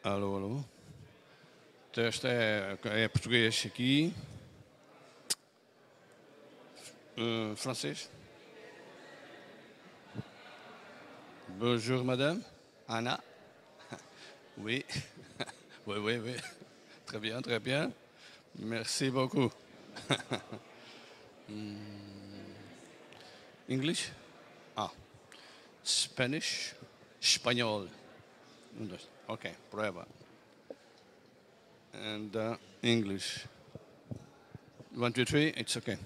Alô, alô. Teste é português aqui. Francês. Bonjour, madame. Anna. Oui. Oui, oui, oui. Très bien, très bien. Merci beaucoup. English? Ah. Spanish? Espanhol. Ok, prueba. And English. 1, 2, 3, it's okay.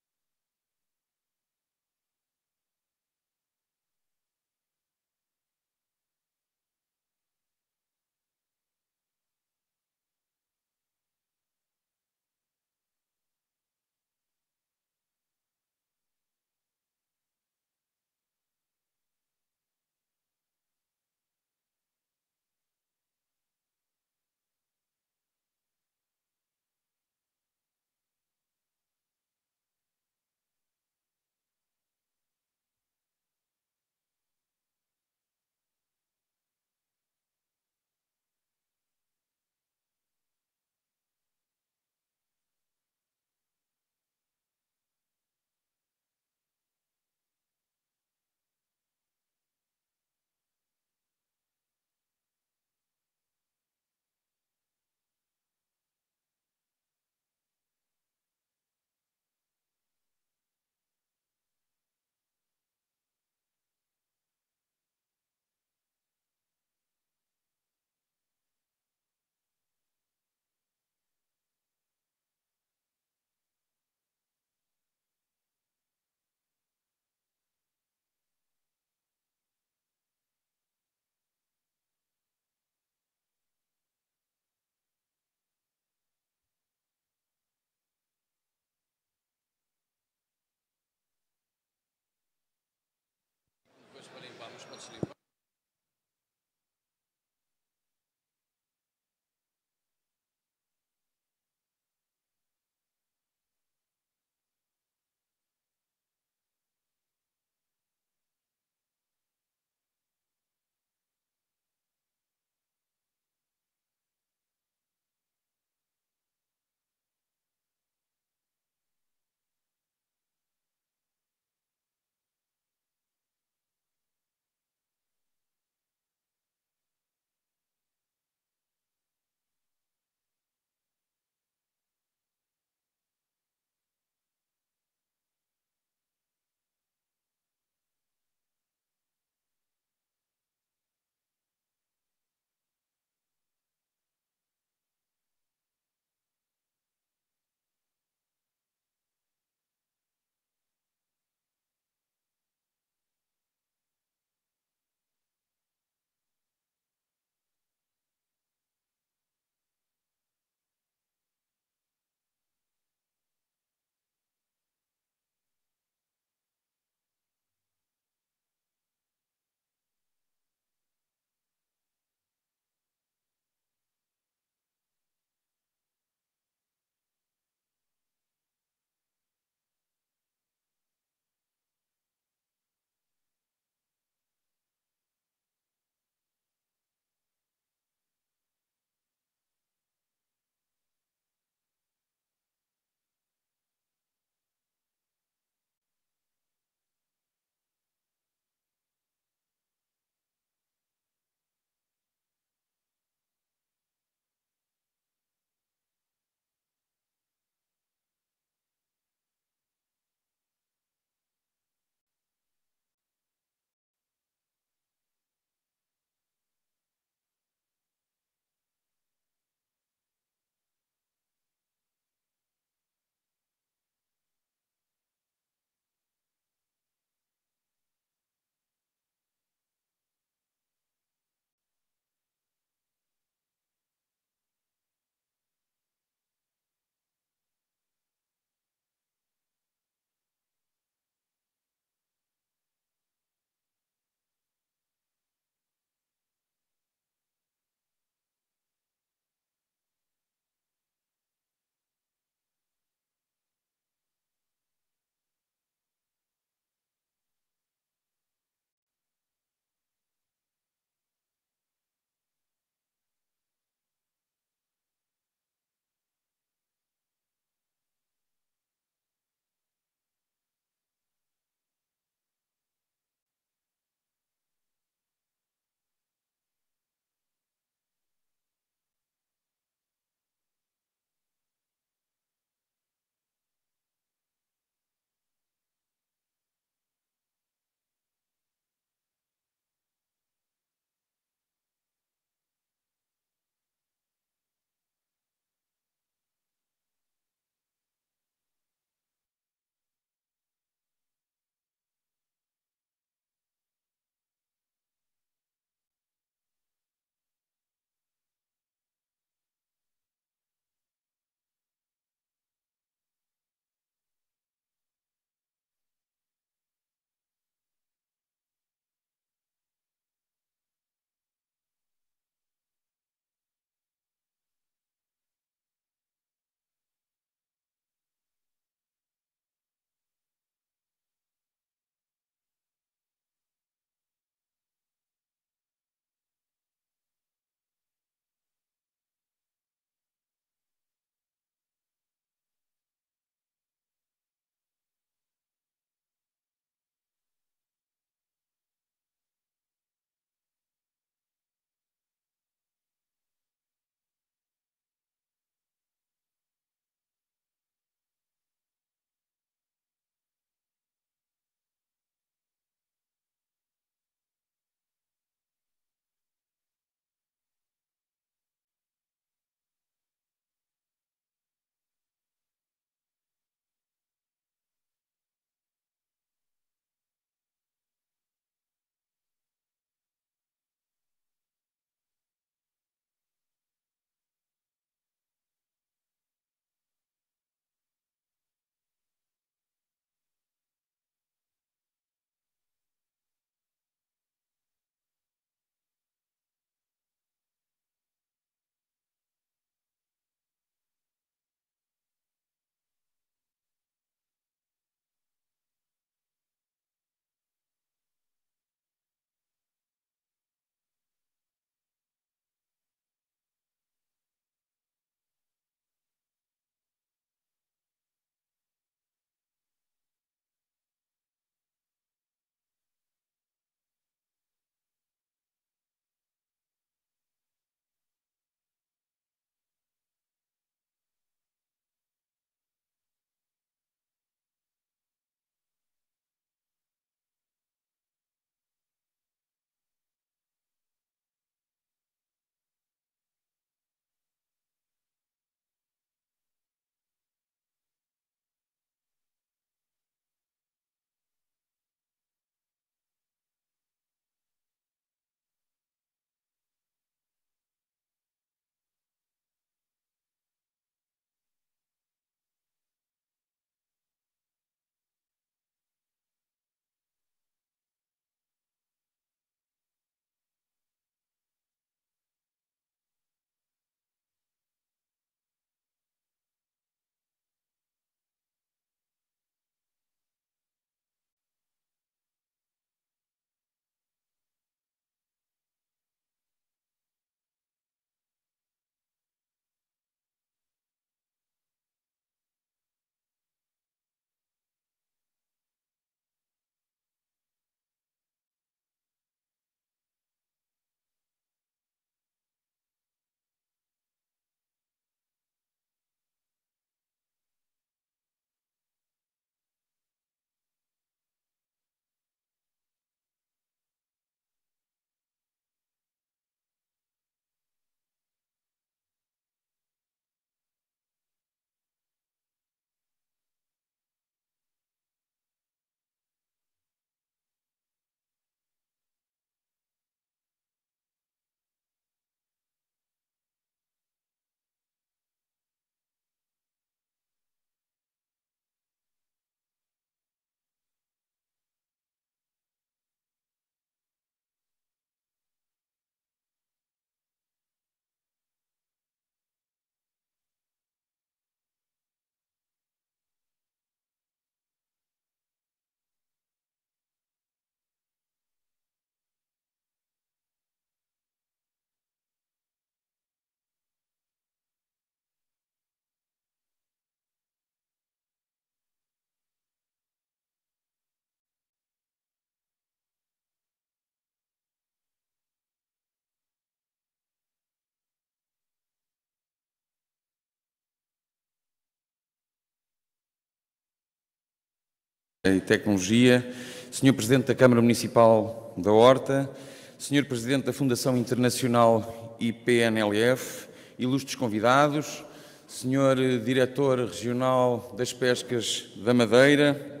e Tecnologia, Sr. Presidente da Câmara Municipal da Horta, Sr. Presidente da Fundação Internacional IPNLF, ilustres convidados, Sr. Diretor Regional das Pescas da Madeira,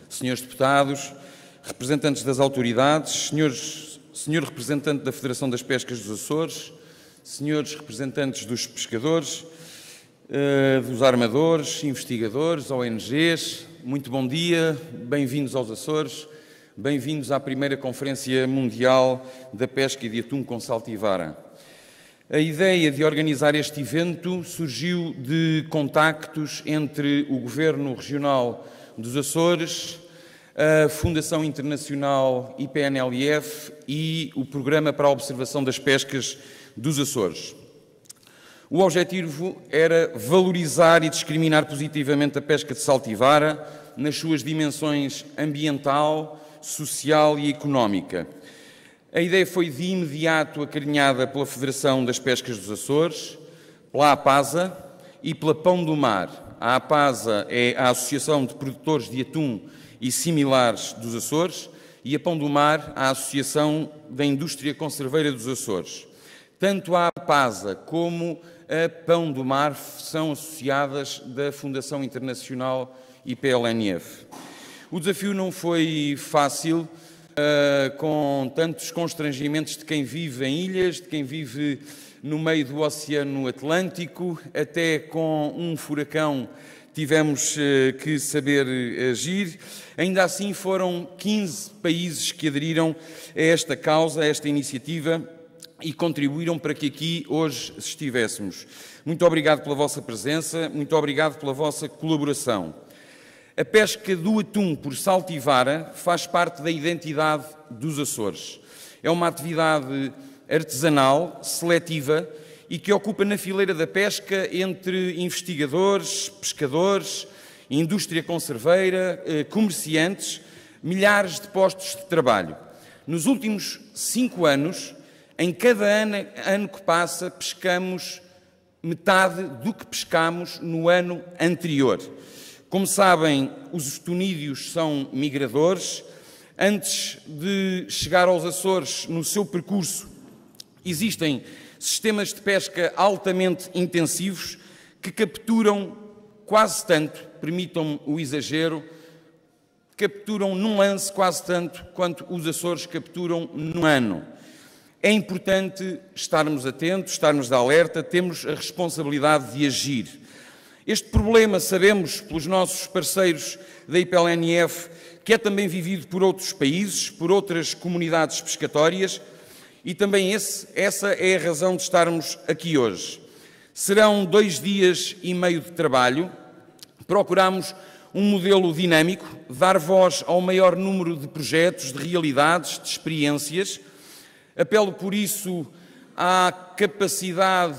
Srs. Deputados, representantes das autoridades, Sr. Representante da Federação das Pescas dos Açores, Srs. Representantes dos pescadores, dos armadores, investigadores, ONGs, muito bom dia, bem-vindos aos Açores, bem-vindos à primeira Conferência Mundial da Pesca e de Atum com Salto e Vara. A ideia de organizar este evento surgiu de contactos entre o Governo Regional dos Açores, a Fundação Internacional IPNLF e o Programa para a Observação das Pescas dos Açores. O objetivo era valorizar e discriminar positivamente a pesca de salto e vara nas suas dimensões ambiental, social e económica. A ideia foi de imediato acarinhada pela Federação das Pescas dos Açores, pela APASA e pela Pão do Mar. A APASA é a Associação de Produtores de Atum e Similares dos Açores e a Pão do Mar, a Associação da Indústria Conserveira dos Açores. Tanto a APASA como a Pão do Mar são associadas da Fundação Internacional IPNLF. O desafio não foi fácil, com tantos constrangimentos de quem vive em ilhas, de quem vive no meio do Oceano Atlântico, até com um furacão tivemos que saber agir. Ainda assim foram 15 países que aderiram a esta causa, a esta iniciativa, e contribuíram para que aqui hoje estivéssemos. Muito obrigado pela vossa presença, muito obrigado pela vossa colaboração. A pesca do atum por salto e vara faz parte da identidade dos Açores. É uma atividade artesanal, seletiva e que ocupa na fileira da pesca entre investigadores, pescadores, indústria conserveira, comerciantes, milhares de postos de trabalho. Nos últimos 5 anos, em cada ano que passa, pescamos metade do que pescamos no ano anterior. Como sabem, os tunídeos são migradores. Antes de chegar aos Açores, no seu percurso, existem sistemas de pesca altamente intensivos que capturam quase tanto, permitam-me o exagero, capturam num lance quase tanto quanto os Açores capturam num ano. É importante estarmos atentos, estarmos de alerta, temos a responsabilidade de agir. Este problema, sabemos pelos nossos parceiros da IPNLF, que é também vivido por outros países, por outras comunidades pescatórias, e também essa é a razão de estarmos aqui hoje. Serão 2 dias e meio de trabalho. Procuramos um modelo dinâmico, dar voz ao maior número de projetos, de realidades, de experiências. Apelo, por isso, à capacidade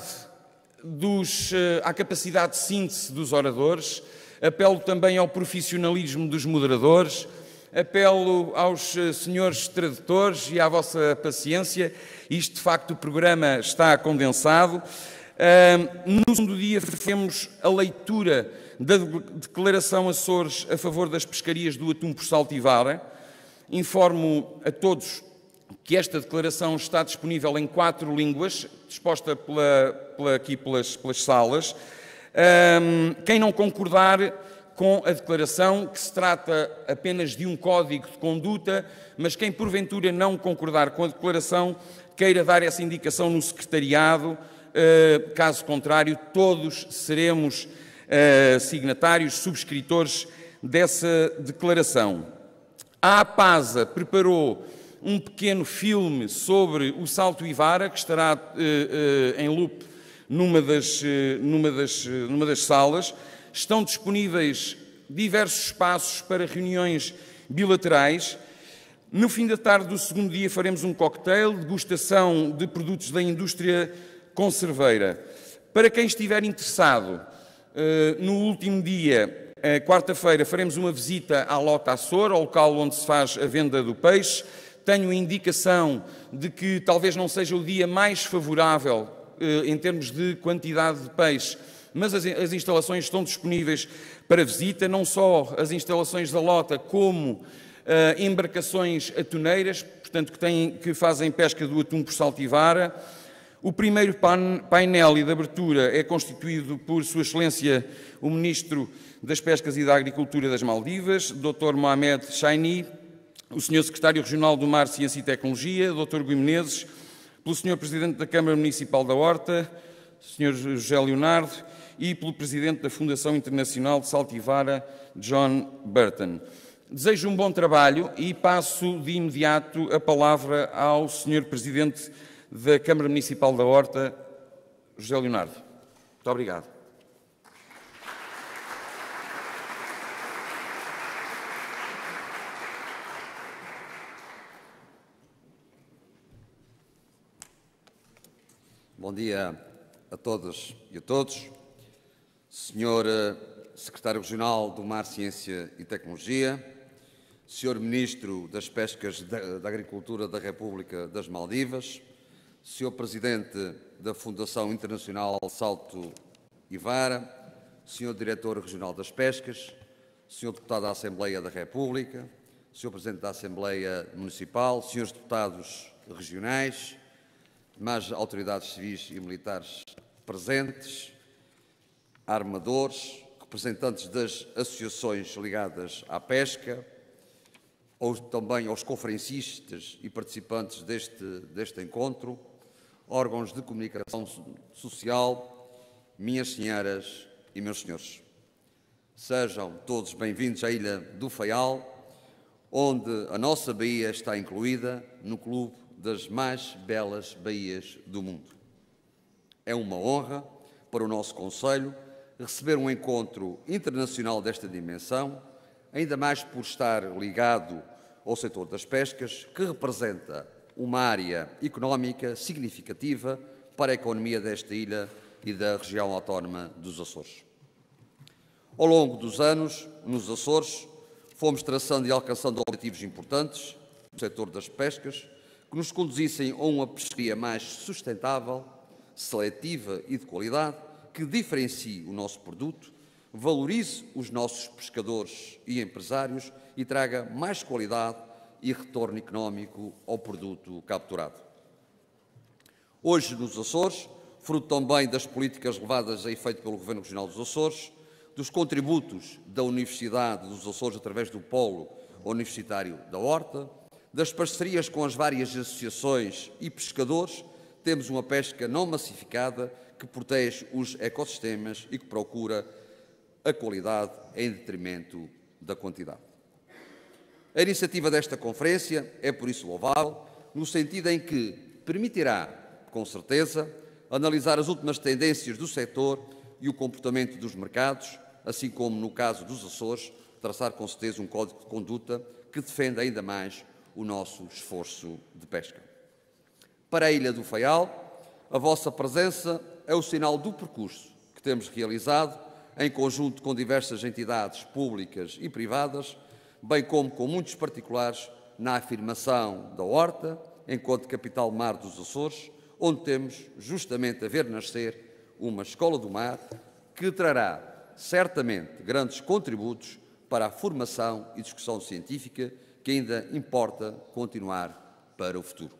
de síntese dos oradores, apelo também ao profissionalismo dos moderadores, apelo aos senhores tradutores e à vossa paciência. Isto, de facto, o programa está condensado. No segundo dia, faremos a leitura da Declaração Açores a favor das pescarias do atum por salto e vara. Informo a todos que esta declaração está disponível em 4 línguas, disposta aqui pelas salas. Quem não concordar com a declaração, que se trata apenas de um código de conduta, mas quem porventura não concordar com a declaração, queira dar essa indicação no secretariado, caso contrário, todos seremos signatários, subscritores dessa declaração. A APASA preparou um pequeno filme sobre o salto e vara, que estará em loop numa das salas. Estão disponíveis diversos espaços para reuniões bilaterais. No fim da tarde do segundo dia faremos um cocktail, degustação de produtos da indústria conserveira. Para quem estiver interessado, no último dia, quarta-feira, faremos uma visita à Lota Açor, ao local onde se faz a venda do peixe. Tenho a indicação de que talvez não seja o dia mais favorável em termos de quantidade de peixe mas as instalações estão disponíveis para visita, não só as instalações da Lota, como embarcações atuneiras, portanto, que fazem pesca do atum por saltivara. O primeiro painel e de abertura é constituído por Sua Excelência o Ministro das Pescas e da Agricultura das Maldivas, Dr. Mohamed Chaini, o Sr. Secretário Regional do Mar, Ciência e Tecnologia, Dr. Gui Menezes, pelo Sr. Presidente da Câmara Municipal da Horta, Sr. José Leonardo, e pelo Presidente da Fundação Internacional de Saltivara, John Burton. Desejo um bom trabalho e passo de imediato a palavra ao Sr. Presidente da Câmara Municipal da Horta, José Leonardo. Muito obrigado. Bom dia a todas e a todos. Senhor Secretário Regional do Mar, Ciência e Tecnologia, Senhor Ministro das Pescas e da Agricultura da República das Maldivas, Senhor Presidente da Fundação Internacional Salto e Vara, Senhor Diretor Regional das Pescas, Senhor Deputado da Assembleia da República, Senhor Presidente da Assembleia Municipal, Senhores Deputados Regionais, demais autoridades civis e militares presentes, armadores, representantes das associações ligadas à pesca, ou também aos conferencistas e participantes deste encontro, órgãos de comunicação social, minhas senhoras e meus senhores. Sejam todos bem-vindos à Ilha do Faial, onde a nossa baía está incluída no clube das mais belas baías do mundo. É uma honra para o nosso Conselho receber um encontro internacional desta dimensão, ainda mais por estar ligado ao setor das pescas, que representa uma área económica significativa para a economia desta ilha e da região autónoma dos Açores. Ao longo dos anos, nos Açores, fomos traçando e alcançando objetivos importantes no setor das pescas, que nos conduzissem a uma pescaria mais sustentável, seletiva e de qualidade, que diferencie o nosso produto, valorize os nossos pescadores e empresários e traga mais qualidade e retorno económico ao produto capturado. Hoje, nos Açores, fruto também das políticas levadas a efeito pelo Governo Regional dos Açores, dos contributos da Universidade dos Açores através do Polo Universitário da Horta, das parcerias com as várias associações e pescadores, temos uma pesca não massificada que protege os ecossistemas e que procura a qualidade em detrimento da quantidade. A iniciativa desta conferência é, por isso, louvável, no sentido em que permitirá, com certeza, analisar as últimas tendências do setor e o comportamento dos mercados, assim como, no caso dos Açores, traçar com certeza um código de conduta que defenda ainda mais o nosso esforço de pesca. Para a Ilha do Faial, a vossa presença é o sinal do percurso que temos realizado em conjunto com diversas entidades públicas e privadas, bem como com muitos particulares, na afirmação da Horta, enquanto capital mar dos Açores, onde temos justamente a ver nascer uma escola do mar que trará certamente grandes contributos para a formação e discussão científica que ainda importa continuar para o futuro.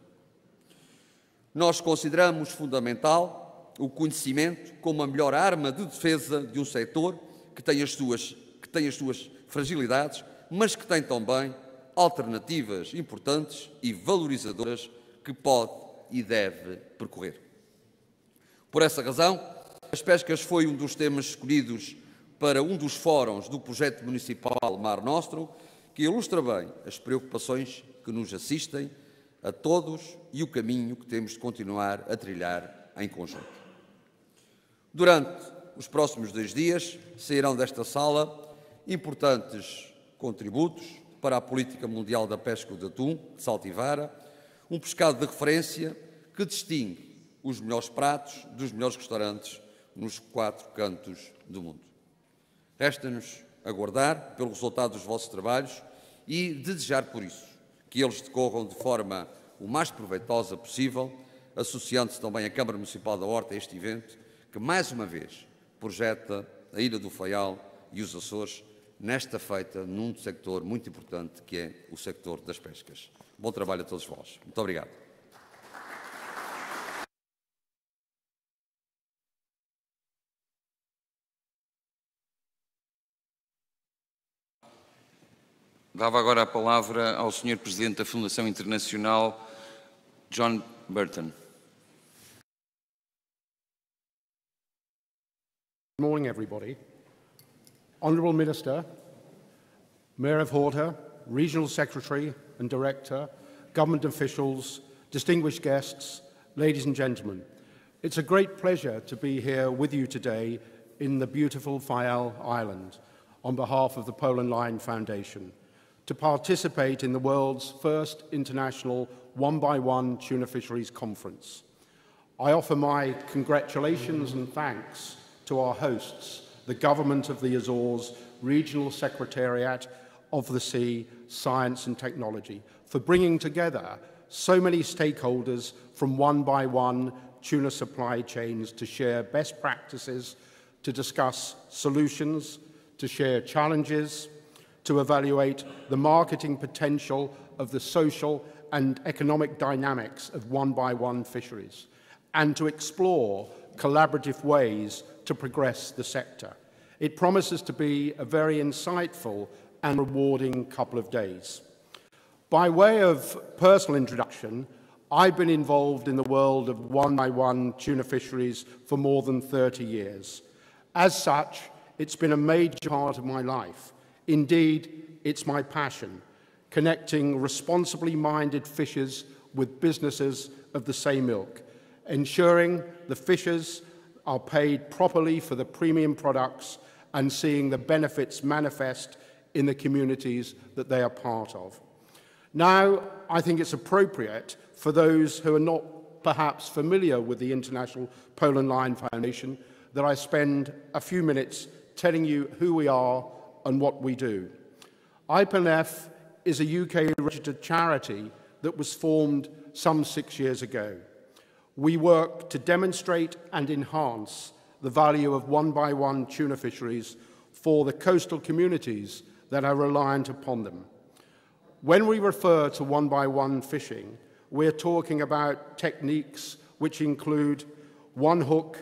Nós consideramos fundamental o conhecimento como a melhor arma de defesa de um setor que tem as suas fragilidades, mas que tem também alternativas importantes e valorizadoras que pode e deve percorrer. Por essa razão, as pescas foi um dos temas escolhidos para um dos fóruns do projeto municipal Mar Nostrum, que ilustra bem as preocupações que nos assistem a todos e o caminho que temos de continuar a trilhar em conjunto. Durante os próximos 2 dias sairão desta sala importantes contributos para a política mundial da pesca de atum, de saltivara, um pescado de referência que distingue os melhores pratos dos melhores restaurantes nos 4 cantos do mundo. Resta-nos aguardar pelo resultado dos vossos trabalhos e desejar, por isso, que eles decorram de forma o mais proveitosa possível, associando-se também a Câmara Municipal da Horta a este evento, que, mais uma vez, projeta a Ilha do Faial e os Açores nesta feita num sector muito importante que é o sector das pescas. Bom trabalho a todos vós. Muito obrigado. Dava agora a palavra ao Sr. Presidente da Fundação Internacional, John Burton. Good morning, everybody. Honourable Minister, Mayor of Horta, Regional Secretary and Director, government officials, distinguished guests, ladies and gentlemen. It's a great pleasure to be here with you today in the beautiful Faial Island on behalf of the Poland Line Foundation to participate in the world's first international one-by-one tuna fisheries conference. I offer my congratulations and thanks to our hosts, the Government of the Azores Regional Secretariat of the Sea, Science and Technology, for bringing together so many stakeholders from one-by-one tuna supply chains to share best practices, to discuss solutions, to share challenges, to evaluate the marketing potential of the social and economic dynamics of one-by-one fisheries, and to explore collaborative ways to progress the sector. It promises to be a very insightful and rewarding couple of days. By way of personal introduction, I've been involved in the world of one-by-one tuna fisheries for more than 30 years. As such, it's been a major part of my life. Indeed, it's my passion, connecting responsibly minded fishers with businesses of the same ilk, ensuring the fishers are paid properly for the premium products and seeing the benefits manifest in the communities that they are part of. Now, I think it's appropriate for those who are not perhaps familiar with the International Poland Line Foundation that I spend a few minutes telling you who we are and what we do. IPNF is a UK-registered charity that was formed some 6 years ago. We work to demonstrate and enhance the value of one-by-one tuna fisheries for the coastal communities that are reliant upon them. When we refer to one-by-one fishing, we're talking about techniques which include one hook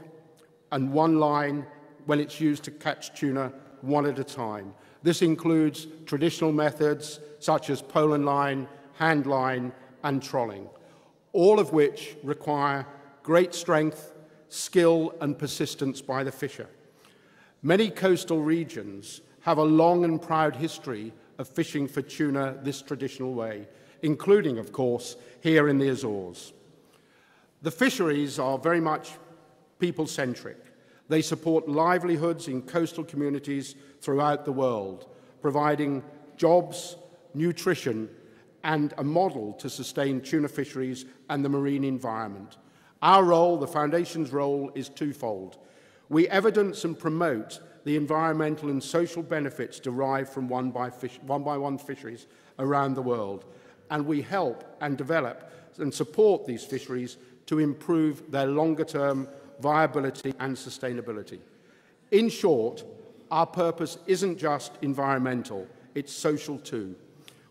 and one line when it's used to catch tuna one at a time. This includes traditional methods such as pole and line, hand line, and trolling, all of which require great strength, skill, and persistence by the fisher. Many coastal regions have a long and proud history of fishing for tuna this traditional way, including, of course, here in the Azores. The fisheries are very much people-centric. They support livelihoods in coastal communities throughout the world, providing jobs, nutrition, and a model to sustain tuna fisheries and the marine environment. Our role, the Foundation's role, is twofold. We evidence and promote the environmental and social benefits derived from one-by-one fisheries around the world, and we help and develop and support these fisheries to improve their longer-term viability and sustainability. In short, our purpose isn't just environmental, it's social too.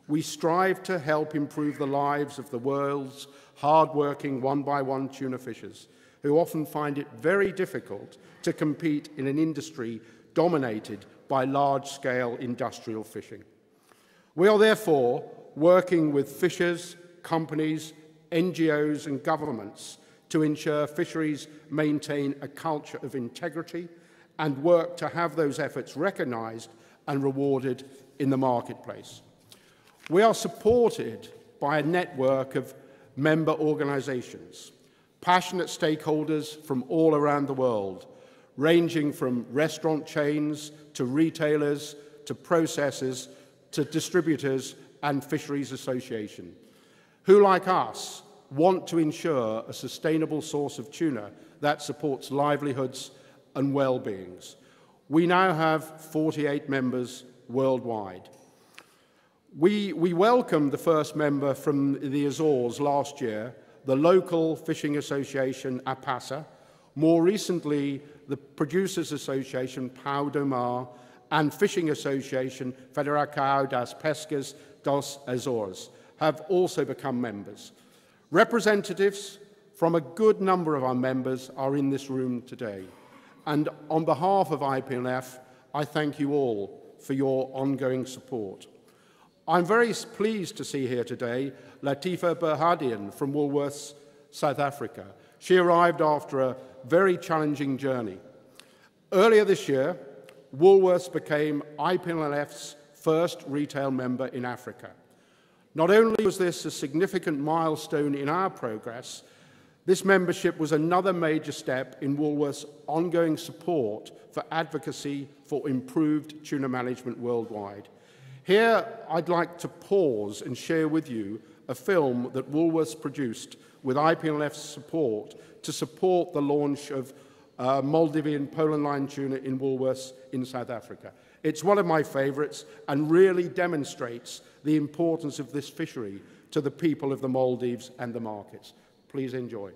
We strive to help improve the lives of the world's hard-working one-by-one tuna fishers, who often find it very difficult to compete in an industry dominated by large-scale industrial fishing. We are therefore working with fishers, companies, NGOs and governments to ensure fisheries maintain a culture of integrity and work to have those efforts recognised and rewarded in the marketplace. We are supported by a network of member organisations, passionate stakeholders from all around the world, ranging from restaurant chains to retailers to processors to distributors and fisheries associations, who, like us, want to ensure a sustainable source of tuna that supports livelihoods and well-beings. We now have 48 members worldwide. We welcomed the first member from the Azores last year, the local fishing association, APASA, More recently, the Producers Association, Pau do Mar, and Fishing Association, Federação das Pescas dos Açores, have also become members. Representatives from a good number of our members are in this room today. And on behalf of IPLF, I thank you all for your ongoing support. I'm very pleased to see here today Latifa Berhadian from Woolworths, South Africa. She arrived after a very challenging journey. Earlier this year, Woolworths became IPLF's first retail member in Africa. Not only was this a significant milestone in our progress, this membership was another major step in Woolworths' ongoing support for advocacy for improved tuna management worldwide. Here, I'd like to pause and share with you a film that Woolworths produced with IPLF's support to support the launch of Maldivian Poland line tuna in Woolworths in South Africa. It's one of my favourites and really demonstrates the importance of this fishery to the people of the Maldives and the markets. Please enjoy.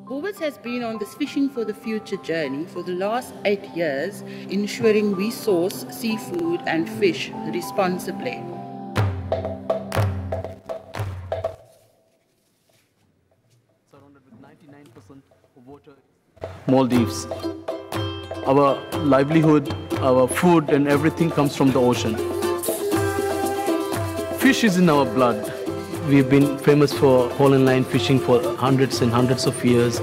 Woolworths has been on this Fishing for the Future journey for the last 8 years, ensuring we source seafood and fish responsibly. Surrounded with 99% of water. Maldives. Our livelihood, our food and everything comes from the ocean. Fish is in our blood. We've been famous for Poland line fishing for hundreds and hundreds of years.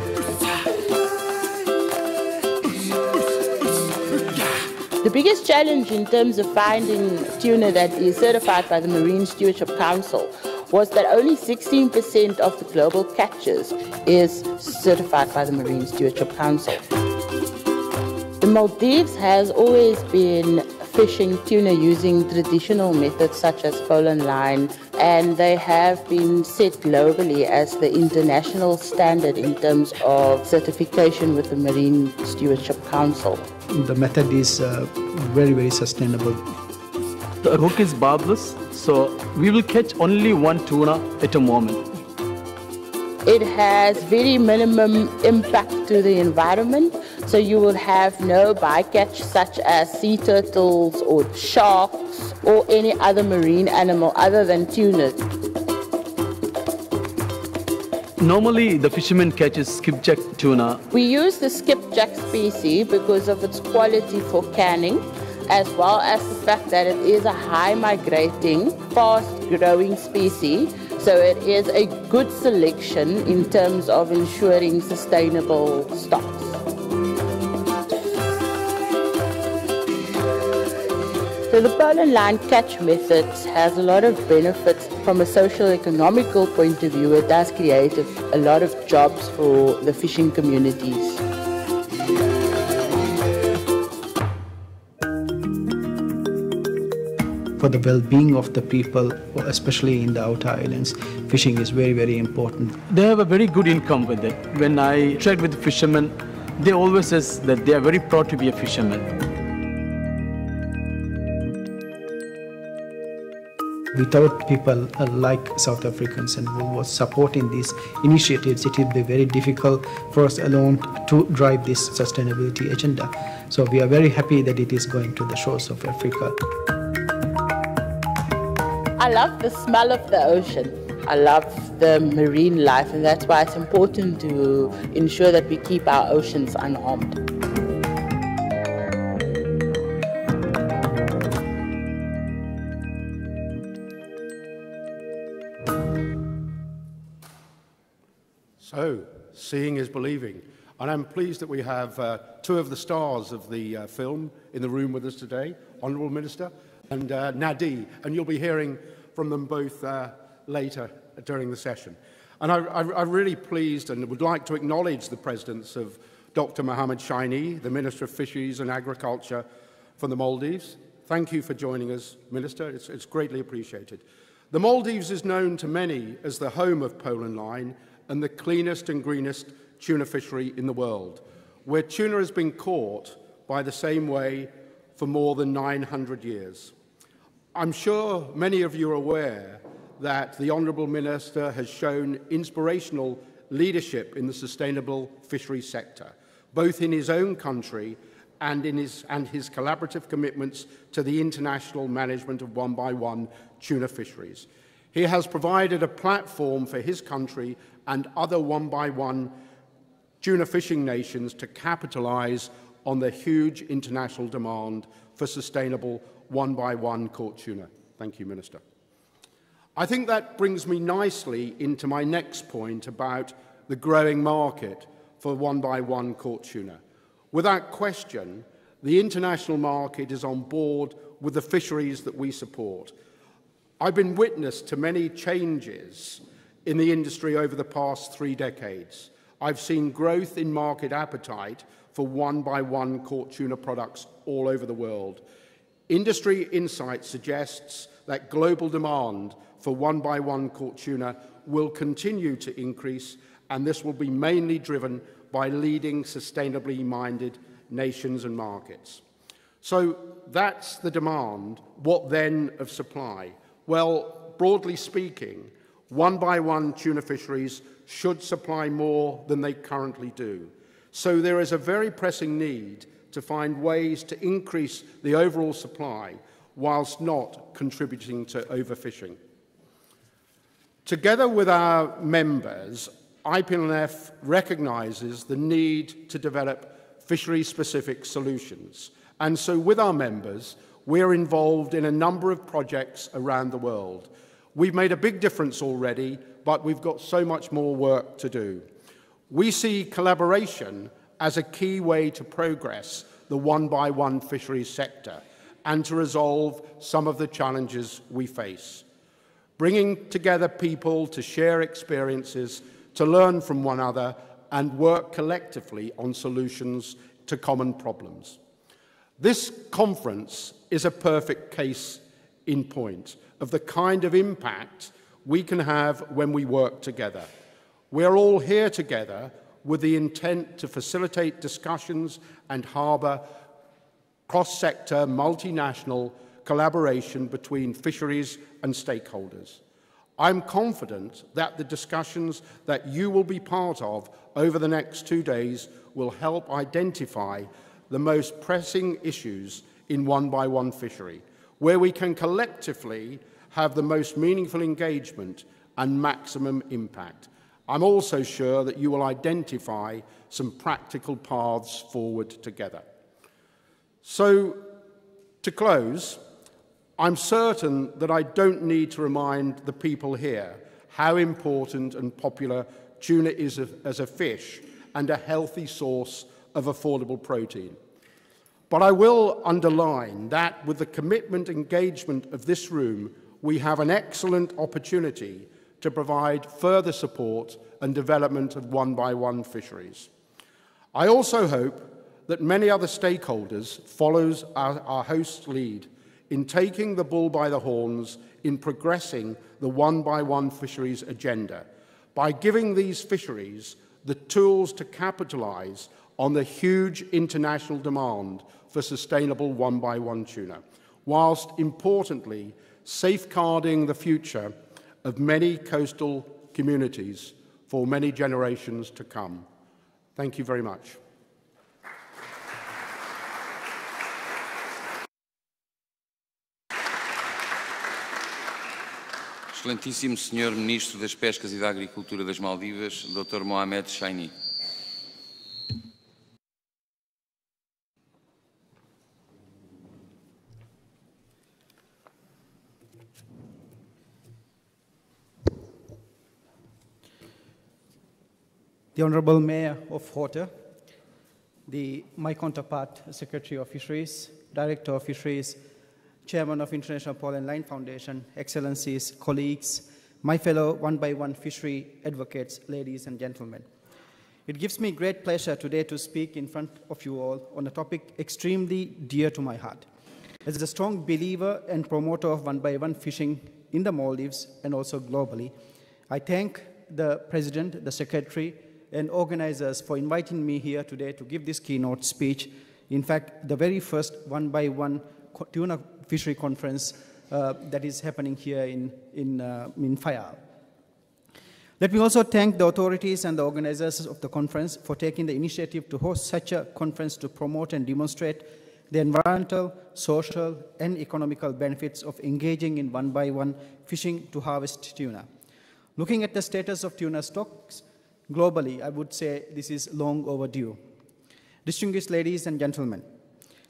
The biggest challenge in terms of finding tuna that is certified by the Marine Stewardship Council was that only 16% of the global catches is certified by the Marine Stewardship Council. The Maldives has always been fishing tuna using traditional methods such as Poland line, and they have been set globally as the international standard in terms of certification with the Marine Stewardship Council. The method is very, very sustainable. The hook is barbless, so we will catch only one tuna at a moment. It has very minimum impact to the environment, so you will have no bycatch such as sea turtles or sharks or any other marine animal other than tuna. Normally, the fishermen catches skipjack tuna. We use the skipjack species because of its quality for canning, as well as the fact that it is a high migrating, fast growing species. So it is a good selection in terms of ensuring sustainable stocks. So the Poland line catch method has a lot of benefits from a socio-economical point of view. It does create a lot of jobs for the fishing communities. For the well-being of the people, especially in the outer islands, fishing is very, very important. They have a very good income with it. When I interact with the fishermen, they always say that they are very proud to be a fisherman. Without people like South Africans and Woolworths supporting these initiatives, it will be very difficult for us alone to drive this sustainability agenda. So we are very happy that it is going to the shores of Africa. I love the smell of the ocean. I love the marine life, and that's why it's important to ensure that we keep our oceans unharmed. So, seeing is believing. And I'm pleased that we have two of the stars of the film in the room with us today, Honourable Minister and Nadi, and you'll be hearing from them both later during the session. And I'm really pleased and would like to acknowledge the presence of Dr. Mohammed Shaini, the Minister of Fisheries and Agriculture from the Maldives. Thank you for joining us, Minister. It's greatly appreciated. The Maldives is known to many as the home of Poland line and the cleanest and greenest tuna fishery in the world, where tuna has been caught by the same way for more than 900 years. I'm sure many of you are aware that the Honourable Minister has shown inspirational leadership in the sustainable fisheries sector, both in his own country and his collaborative commitments to the international management of one-by-one tuna fisheries. He has provided a platform for his country and other one-by-one tuna fishing nations to capitalise on the huge international demand for sustainable one-by-one caught tuna. Thank you, Minister. I think that brings me nicely into my next point about the growing market for one-by-one caught tuna. Without question, the international market is on board with the fisheries that we support. I've been witness to many changes in the industry over the past 3 decades. I've seen growth in market appetite for one-by-one caught tuna products all over the world. Industry insight suggests that global demand for one-by-one caught tuna will continue to increase, and this will be mainly driven by leading sustainably minded nations and markets. So that's the demand. What then of supply? Well, broadly speaking, one-by-one tuna fisheries should supply more than they currently do. So there is a very pressing need to find ways to increase the overall supply whilst not contributing to overfishing. Together with our members, IPLNF recognises the need to develop fishery-specific solutions. And so with our members, we're involved in a number of projects around the world. We've made a big difference already, but we've got so much more work to do. We see collaboration as a key way to progress the one-by-one fisheries sector and to resolve some of the challenges we face. Bringing together people to share experiences, to learn from one another and work collectively on solutions to common problems. This conference is a perfect case in point of the kind of impact we can have when we work together. We're all here together with the intent to facilitate discussions and harbour cross-sector, multinational collaboration between fisheries and stakeholders. I'm confident that the discussions that you will be part of over the next 2 days will help identify the most pressing issues in one-by-one fishery, where we can collectively have the most meaningful engagement and maximum impact. I'm also sure that you will identify some practical paths forward together. So, to close, I'm certain that I don't need to remind the people here how important and popular tuna is as a fish and a healthy source of affordable protein. But I will underline that with the commitment and engagement of this room, we have an excellent opportunity to provide further support and development of one-by-one fisheries. I also hope that many other stakeholders follow our host's lead in taking the bull by the horns in progressing the one-by-one fisheries agenda by giving these fisheries the tools to capitalise on the huge international demand for sustainable one-by-one tuna, whilst importantly safeguarding the future of many coastal communities for many generations to come. Thank you very much. Excelentíssimo Sr. Ministro das Pescas e da Agricultura das Maldivas, Dr. Mohamed Shaini. The Honourable Mayor of Horta, my counterpart, Secretary of Fisheries, Director of Fisheries, Chairman of International Pole and Line Foundation, Excellencies, colleagues, my fellow one-by-one fishery advocates, ladies and gentlemen. It gives me great pleasure today to speak in front of you all on a topic extremely dear to my heart. As a strong believer and promoter of one-by-one fishing in the Maldives and also globally, I thank the President, the Secretary, and organizers for inviting me here today to give this keynote speech. In fact, the very first one-by-one tuna fishery conference that is happening here in Fayal. Let me also thank the authorities and the organizers of the conference for taking the initiative to host such a conference to promote and demonstrate the environmental, social, and economical benefits of engaging in one-by-one fishing to harvest tuna. Looking at the status of tuna stocks globally, I would say this is long overdue. Distinguished ladies and gentlemen,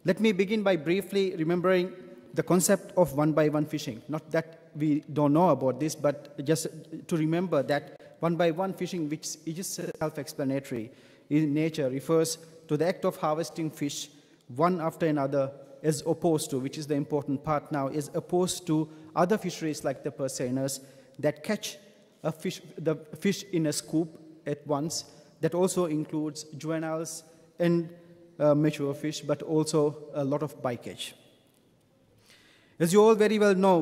let me begin by briefly remembering the concept of one-by-one fishing. Not that we don't know about this, but just to remember that one-by-one fishing, which is self-explanatory in nature, refers to the act of harvesting fish one after another, as opposed to, which is the important part now, as opposed to other fisheries like the purseaners that catch the fish in a scoop at once. That also includes juveniles and mature fish, but also a lot of bycatch. As you all very well know,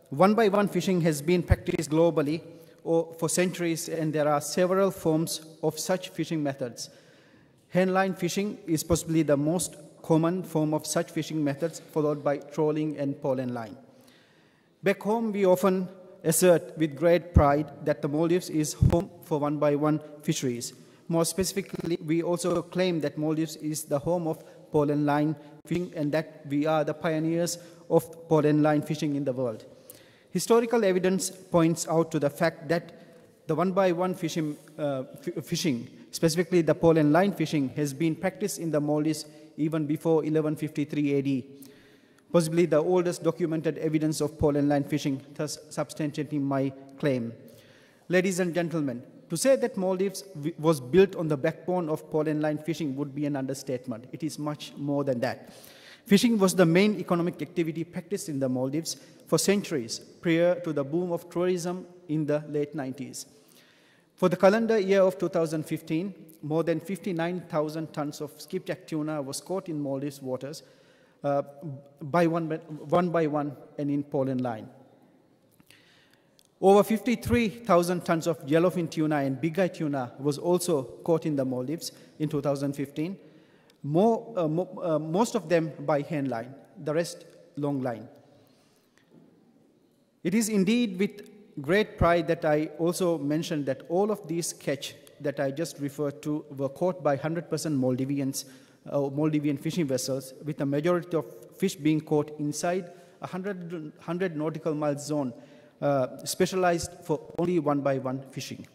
one-by-one fishing has been practiced globally for centuries, and there are several forms of such fishing methods. Handline fishing is possibly the most common form of such fishing methods, followed by trolling and pole and line. Back home, we often assert with great pride that the Maldives is home for one-by-one fisheries. More specifically, we also claim that Maldives is the home of pole and line fishing, and that we are the pioneers of pole and line fishing in the world. Historical evidence points out to the fact that the one-by-one fishing, specifically the pole and line fishing, has been practiced in the Maldives even before 1153 AD, possibly the oldest documented evidence of pole and line fishing, thus substantiating my claim. Ladies and gentlemen, to say that Maldives was built on the backbone of pole and line fishing would be an understatement. It is much more than that. Fishing was the main economic activity practiced in the Maldives for centuries prior to the boom of tourism in the late 90s. For the calendar year of 2015, more than 59,000 tons of skipjack tuna was caught in Maldives waters one by one and in pole and line. Over 53,000 tons of yellowfin tuna and big-eye tuna was also caught in the Maldives in 2015. Most of them by hand line, the rest long line. It is indeed with great pride that I also mentioned that all of these catch that I just referred to were caught by 100% Maldivian fishing vessels, with a majority of fish being caught inside a 100 nautical mile zone specialized for only one-by-one fishing.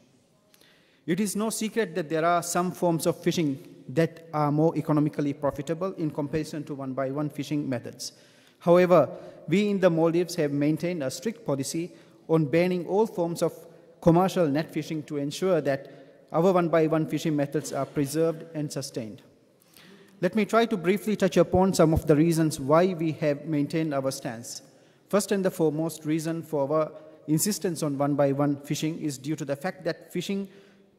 It is no secret that there are some forms of fishing that are more economically profitable in comparison to one-by-one fishing methods. However, we in the Maldives have maintained a strict policy on banning all forms of commercial net fishing to ensure that our one-by-one fishing methods are preserved and sustained. Let me try to briefly touch upon some of the reasons why we have maintained our stance. First and the foremost reason for our insistence on one-by-one fishing is due to the fact that fishing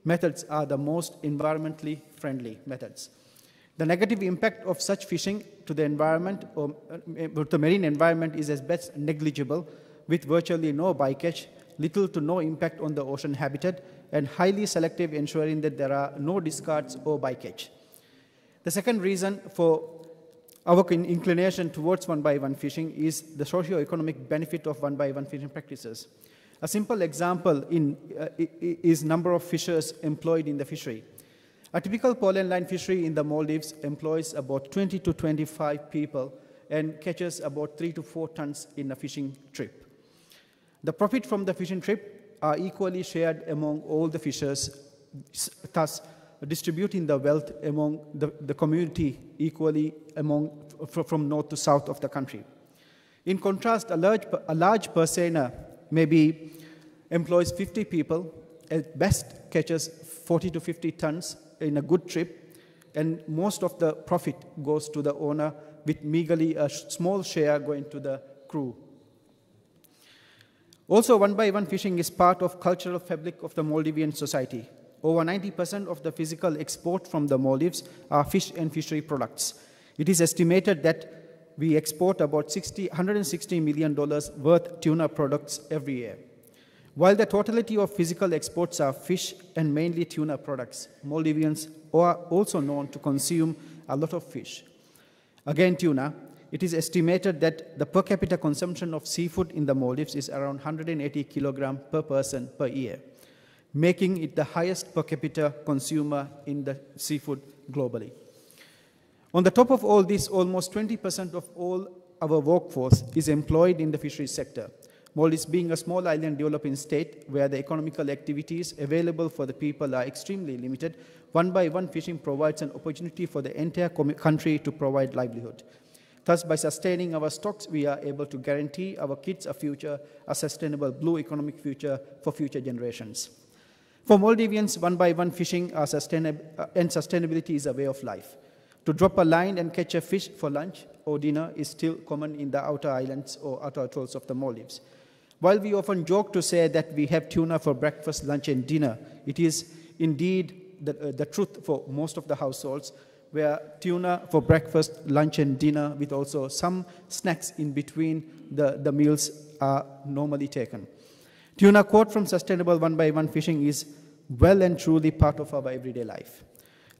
methods are the most environmentally friendly methods. The negative impact of such fishing to the environment or the marine environment is at best negligible, with virtually no bycatch, little to no impact on the ocean habitat, and highly selective, ensuring that there are no discards or bycatch. The second reason for our inclination towards one-by-one fishing is the socio-economic benefit of one-by-one fishing practices. A simple example is number of fishers employed in the fishery. A typical pole and line fishery in the Maldives employs about 20 to 25 people and catches about 3 to 4 tons in a fishing trip. The profit from the fishing trip are equally shared among all the fishers, thus distributing the wealth among the community equally from north to south of the country. In contrast, a large purseaner maybe employs 50 people, at best catches 40 to 50 tons in a good trip, and most of the profit goes to the owner, with meagerly a small share going to the crew. Also, one-by-one fishing is part of cultural fabric of the Maldivian society. Over 90% of the physical export from the Maldives are fish and fishery products. It is estimated that we export about $160 million worth tuna products every year. While the totality of physical exports are fish and mainly tuna products, Maldivians are also known to consume a lot of fish. Again, tuna. it is estimated that the per capita consumption of seafood in the Maldives is around 180 kilograms per person per year, making it the highest per capita consumer in the seafood globally. On the top of all this, almost 20% of all our workforce is employed in the fisheries sector. Maldives being a small island developing state where the economical activities available for the people are extremely limited, one-by-one fishing provides an opportunity for the entire country to provide livelihood. Thus, by sustaining our stocks, we are able to guarantee our kids a sustainable blue economic future for future generations. For Maldivians, one-by-one fishing and sustainability is a way of life. To drop a line and catch a fish for lunch or dinner is still common in the outer islands or outer atolls of the Maldives. While we often joke to say that we have tuna for breakfast, lunch, and dinner, it is indeed the truth for most of the households, where tuna for breakfast, lunch, and dinner, with also some snacks in between the meals, are normally taken. Tuna caught from sustainable one-by-one fishing is well and truly part of our everyday life.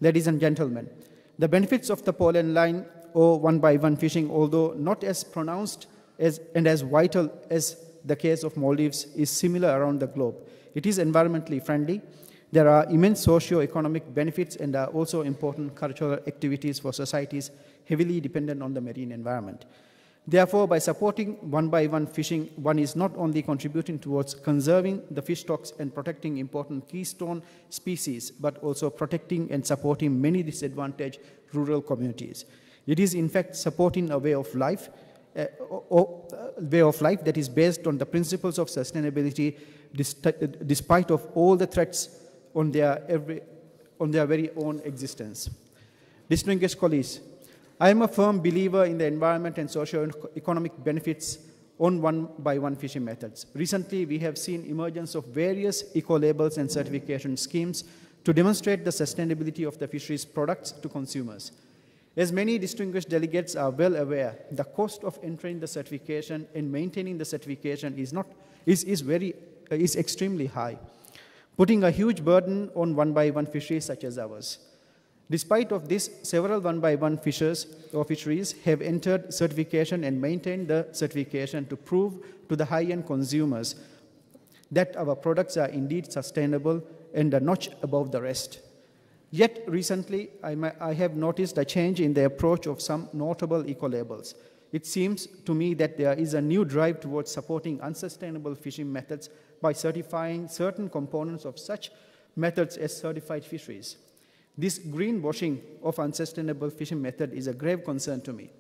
Ladies and gentlemen, the benefits of the pole and line or one-by-one fishing, although not as pronounced and as vital as the case of Maldives, is similar around the globe. It is environmentally friendly. There are immense socio-economic benefits and are also important cultural activities for societies heavily dependent on the marine environment. Therefore, by supporting one-by-one fishing, one is not only contributing towards conserving the fish stocks and protecting important keystone species, but also protecting and supporting many disadvantaged rural communities. It is, in fact, supporting a way of life that is based on the principles of sustainability, despite of all the threats on their very own existence. Distinguished colleagues, I am a firm believer in the environment and socio-economic benefits on one-by-one fishing methods. Recently, we have seen emergence of various eco-labels and certification schemes to demonstrate the sustainability of the fisheries products to consumers. As many distinguished delegates are well aware, the cost of entering the certification and maintaining the certification is extremely high, putting a huge burden on one-by-one fisheries such as ours. Despite of this, several one-by-one fisheries have entered certification and maintained the certification to prove to the high-end consumers that our products are indeed sustainable and a notch above the rest. Yet recently, I have noticed a change in the approach of some notable eco-labels. It seems to me that there is a new drive towards supporting unsustainable fishing methods by certifying certain components of such methods as certified fisheries. This greenwashing of unsustainable fishing method is a grave concern to me.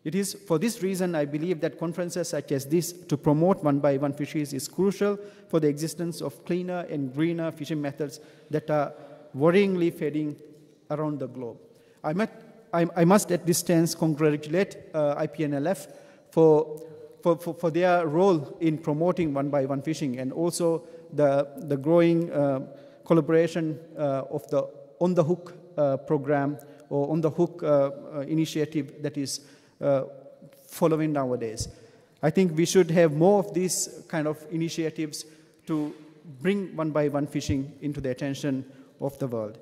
It is for this reason I believe that conferences such as this to promote one-by-one fisheries is crucial for the existence of cleaner and greener fishing methods that are worryingly fading around the globe. I must at this stance congratulate IPNLF for their role in promoting one-by-one fishing, and also the growing collaboration of the On the Hook program or On the Hook initiative that is following nowadays. I think we should have more of these kind of initiatives to bring one-by-one fishing into the attention of the world.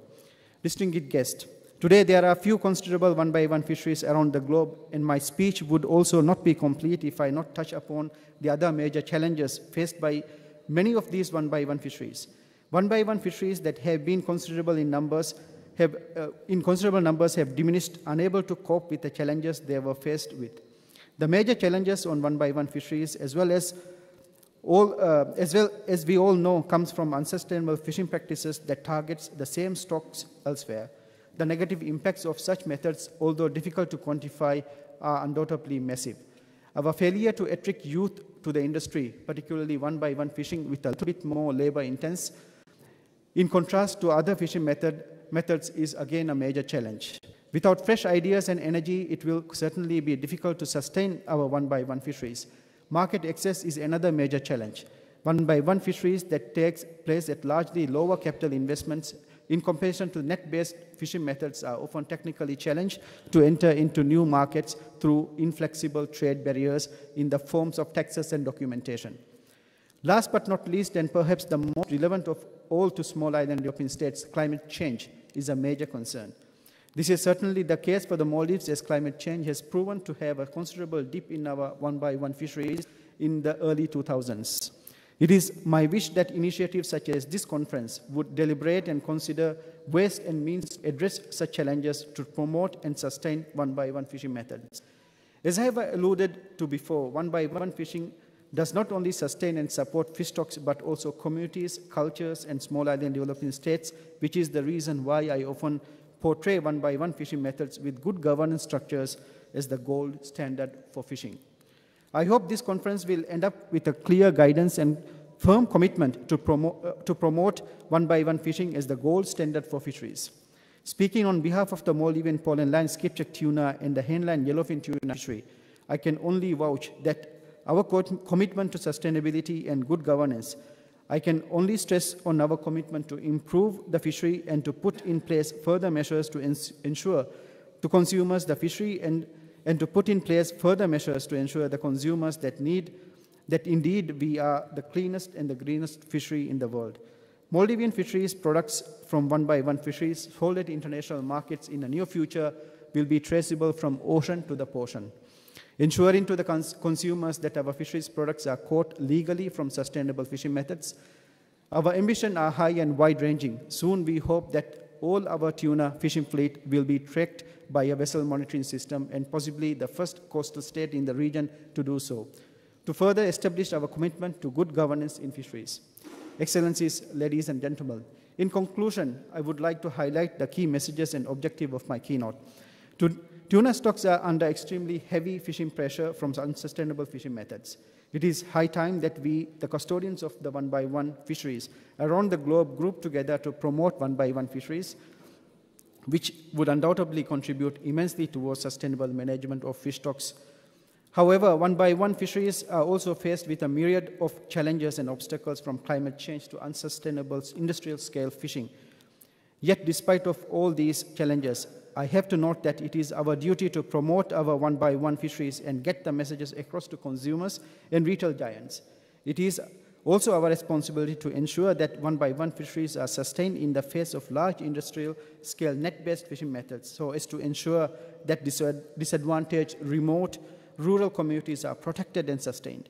Distinguished guests, today there are few considerable one-by-one fisheries around the globe, and my speech would also not be complete if I not touch upon the other major challenges faced by many of these one-by-one fisheries. One-by-one fisheries that have been considerable in numbers have diminished, unable to cope with the challenges they were faced with. The major challenges on one-by-one fisheries, as well as we all know, comes from unsustainable fishing practices that targets the same stocks elsewhere. The negative impacts of such methods, although difficult to quantify, are undoubtedly massive. Our failure to attract youth to the industry, particularly one-by-one fishing with a little bit more labor-intense, in contrast to other fishing methods, is again a major challenge. Without fresh ideas and energy, it will certainly be difficult to sustain our one-by-one fisheries. Market access is another major challenge. One-by-one fisheries that takes place at largely lower capital investments in comparison to net-based fishing methods are often technically challenged to enter into new markets through inflexible trade barriers in the forms of taxes and documentation. Last but not least, and perhaps the most relevant of all to small island European states, climate change is a major concern. This is certainly the case for the Maldives, as climate change has proven to have a considerable dip in our one-by-one fisheries in the early 2000s. It is my wish that initiatives such as this conference would deliberate and consider ways and means to address such challenges to promote and sustain one-by-one fishing methods. As I have alluded to before, one-by-one fishing does not only sustain and support fish stocks, but also communities, cultures, and small island developing states, which is the reason why I often portray one-by-one fishing methods with good governance structures as the gold standard for fishing. I hope this conference will end up with a clear guidance and firm commitment to promote one-by-one fishing as the gold standard for fisheries. Speaking on behalf of the Maldivian pollen line skipjack tuna and the henline yellowfin tuna fishery, I can only vouch that our commitment to sustainability and good governance. I can only stress on our commitment to improve the fishery and to put in place further measures to ensure to consumers the fishery and to put in place further measures to ensure the consumers that indeed we are the cleanest and the greenest fishery in the world. Maldivian fisheries products from one-by-one fisheries sold at international markets in the near future will be traceable from ocean to the portion. Ensuring to the consumers that our fisheries products are caught legally from sustainable fishing methods. Our ambitions are high and wide-ranging. Soon we hope that all our tuna fishing fleet will be tracked by a vessel monitoring system and possibly the first coastal state in the region to do so, to further establish our commitment to good governance in fisheries. Excellencies, ladies and gentlemen, in conclusion, I would like to highlight the key messages and objective of my keynote. Tuna stocks are under extremely heavy fishing pressure from unsustainable fishing methods. It is high time that we, the custodians of the one-by-one fisheries around the globe, group together to promote one-by-one fisheries, which would undoubtedly contribute immensely towards sustainable management of fish stocks. However, one-by-one fisheries are also faced with a myriad of challenges and obstacles, from climate change to unsustainable industrial-scale fishing. Yet, despite of all these challenges, I have to note that it is our duty to promote our one-by-one fisheries and get the messages across to consumers and retail giants. It is also our responsibility to ensure that one-by-one fisheries are sustained in the face of large industrial-scale net-based fishing methods, so as to ensure that disadvantaged, remote, rural communities are protected and sustained.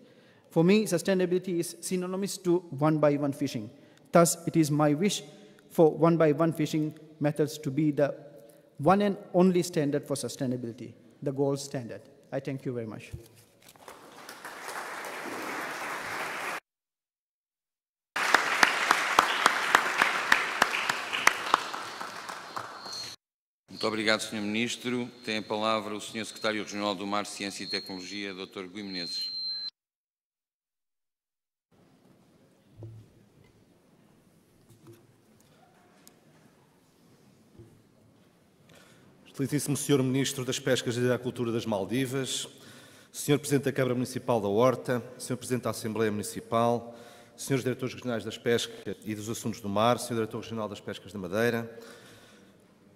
For me, sustainability is synonymous to one-by-one fishing. Thus, it is my wish for one-by-one fishing methods to be the one and only standard for sustainability, the gold standard. I thank you very much. Muito obrigado, Sr. Ministro. Tem a palavra o Sr. Secretário Regional do Mar, Ciência e Tecnologia, Dr. Gui Menezes. Excelentíssimo Sr. Ministro das Pescas e da Agricultura das Maldivas, Sr. Presidente da Câmara Municipal da Horta, Sr. Presidente da Assembleia Municipal, Srs. Diretores Regionais das Pescas e dos Assuntos do Mar, Sr. Diretor Regional das Pescas da Madeira,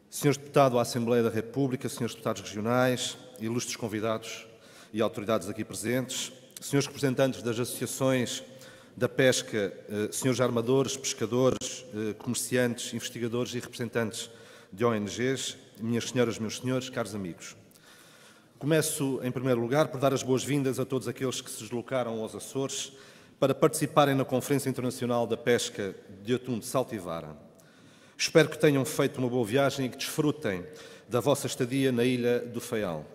Srs. Deputado à Assembleia da República, Srs. Deputados Regionais, ilustres convidados e autoridades aqui presentes, Srs. Representantes das Associações da Pesca, Srs. Armadores, Pescadores, Comerciantes, Investigadores e representantes de ONGs, minhas senhoras, meus senhores, caros amigos. Começo, em primeiro lugar, por dar as boas-vindas a todos aqueles que se deslocaram aos Açores para participarem na Conferência Internacional da Pesca de Atum de Saltivara. Espero que tenham feito uma boa viagem e que desfrutem da vossa estadia na Ilha do Faial.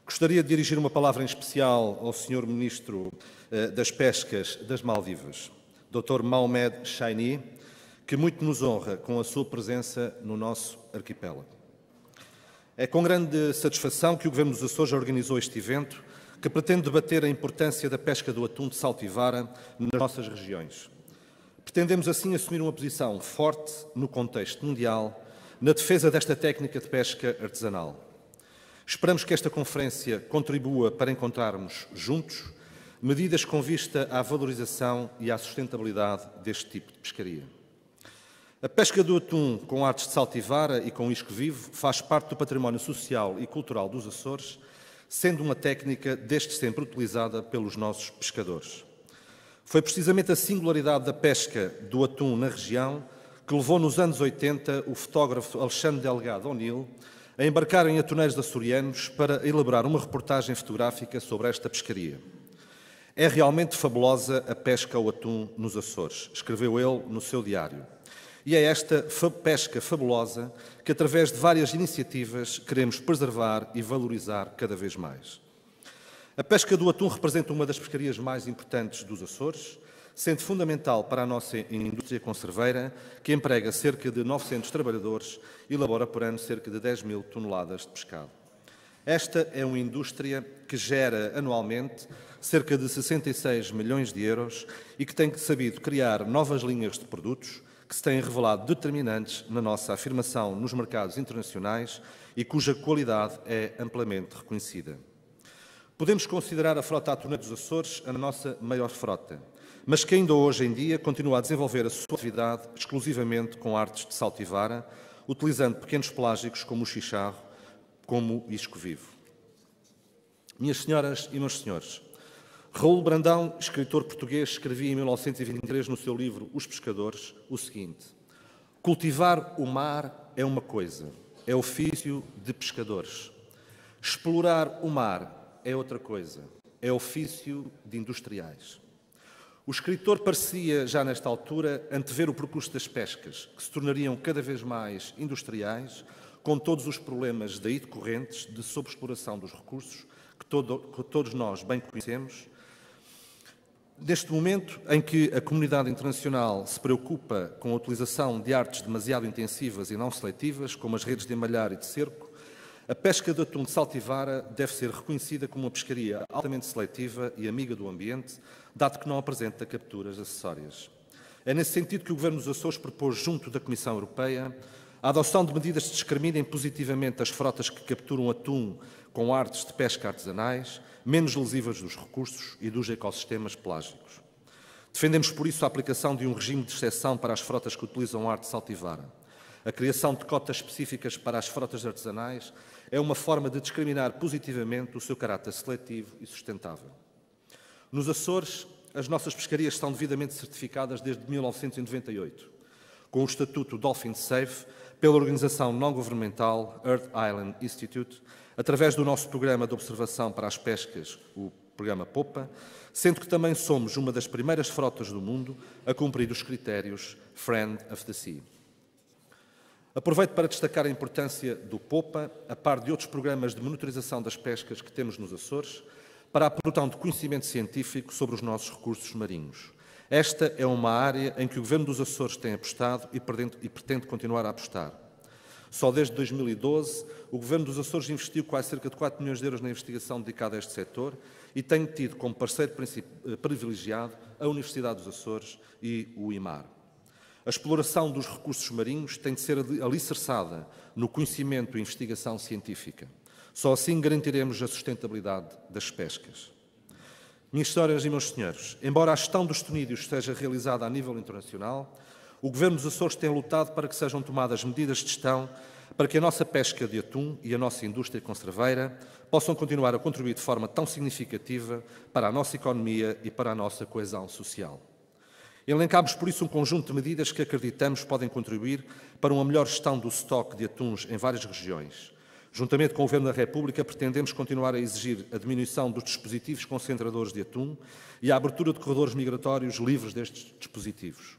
Gostaria de dirigir uma palavra em especial ao Sr. Ministro das Pescas das Maldivas, Dr. Mohamed Shaini, que muito nos honra com a sua presença no nosso arquipélago. É com grande satisfação que o Governo dos Açores organizou este evento, que pretende debater a importância da pesca do atum de saltivara nas nossas regiões. Pretendemos assim assumir uma posição forte no contexto mundial na defesa desta técnica de pesca artesanal. Esperamos que esta conferência contribua para encontrarmos juntos medidas com vista à valorização e à sustentabilidade deste tipo de pescaria. A pesca do atum com artes de saltivara e com isco vivo faz parte do património social e cultural dos Açores, sendo uma técnica desde sempre utilizada pelos nossos pescadores. Foi precisamente a singularidade da pesca do atum na região que levou nos anos 80 o fotógrafo Alexandre Delgado O'Neill a embarcar em atuneiros açorianos para elaborar uma reportagem fotográfica sobre esta pescaria. É realmente fabulosa a pesca ao atum nos Açores, escreveu ele no seu diário. E é esta pesca fabulosa que, através de várias iniciativas, queremos preservar e valorizar cada vez mais. A pesca do atum representa uma das pescarias mais importantes dos Açores, sendo fundamental para a nossa indústria conserveira, que emprega cerca de 900 trabalhadores e elabora por ano cerca de 10.000 toneladas de pescado. Esta é uma indústria que gera anualmente cerca de 66 milhões de euros e que tem sabido criar novas linhas de produtos que se têm revelado determinantes na nossa afirmação nos mercados internacionais e cuja qualidade é amplamente reconhecida. Podemos considerar a frota atuna dos Açores a nossa maior frota, mas que ainda hoje em dia continua a desenvolver a sua atividade exclusivamente com artes de salto e vara, utilizando pequenos pelágicos como o chicharro, como o isco vivo. Minhas senhoras e meus senhores, Raul Brandão, escritor português, escrevia em 1923 no seu livro Os Pescadores o seguinte: cultivar o mar é uma coisa, é ofício de pescadores. Explorar o mar é outra coisa, é ofício de industriais. O escritor parecia, já nesta altura, antever o percurso das pescas, que se tornariam cada vez mais industriais, com todos os problemas daí decorrentes de sobreexploração dos recursos, que todos nós bem conhecemos. Neste momento em que a comunidade internacional se preocupa com a utilização de artes demasiado intensivas e não seletivas, como as redes de emalhar e de cerco, a pesca de atum de salto e vara deve ser reconhecida como uma pescaria altamente seletiva e amiga do ambiente, dado que não apresenta capturas acessórias. É nesse sentido que o Governo dos Açores propôs, junto da Comissão Europeia, a adoção de medidas que discriminem positivamente as frotas que capturam atum com artes de pesca artesanais, menos lesivas dos recursos e dos ecossistemas pelágicos. Defendemos, por isso, a aplicação de um regime de exceção para as frotas que utilizam arte de salto e vara. A criação de cotas específicas para as frotas artesanais é uma forma de discriminar positivamente o seu caráter seletivo e sustentável. Nos Açores, as nossas pescarias estão devidamente certificadas desde 1998, com o estatuto Dolphin Safe, pela organização não-governamental Earth Island Institute, através do nosso programa de observação para as pescas, o programa POPA, sendo que também somos uma das primeiras frotas do mundo a cumprir os critérios Friend of the Sea. Aproveito para destacar a importância do POPA, a par de outros programas de monitorização das pescas que temos nos Açores, para a produção de conhecimento científico sobre os nossos recursos marinhos. Esta é uma área em que o Governo dos Açores tem apostado e pretende continuar a apostar. Só desde 2012, o Governo dos Açores investiu quase cerca de 4 milhões de euros na investigação dedicada a este setor e tem tido como parceiro privilegiado a Universidade dos Açores e o IMAR. A exploração dos recursos marinhos tem de ser alicerçada no conhecimento e investigação científica. Só assim garantiremos a sustentabilidade das pescas. Minhas senhoras e meus senhores, embora a gestão dos tunídeos seja realizada a nível internacional, o Governo dos Açores tem lutado para que sejam tomadas medidas de gestão para que a nossa pesca de atum e a nossa indústria conserveira possam continuar a contribuir de forma tão significativa para a nossa economia e para a nossa coesão social. Elencámos, por isso, um conjunto de medidas que acreditamos podem contribuir para uma melhor gestão do estoque de atuns em várias regiões. Juntamente com o Governo da República, pretendemos continuar a exigir a diminuição dos dispositivos concentradores de atum e a abertura de corredores migratórios livres destes dispositivos.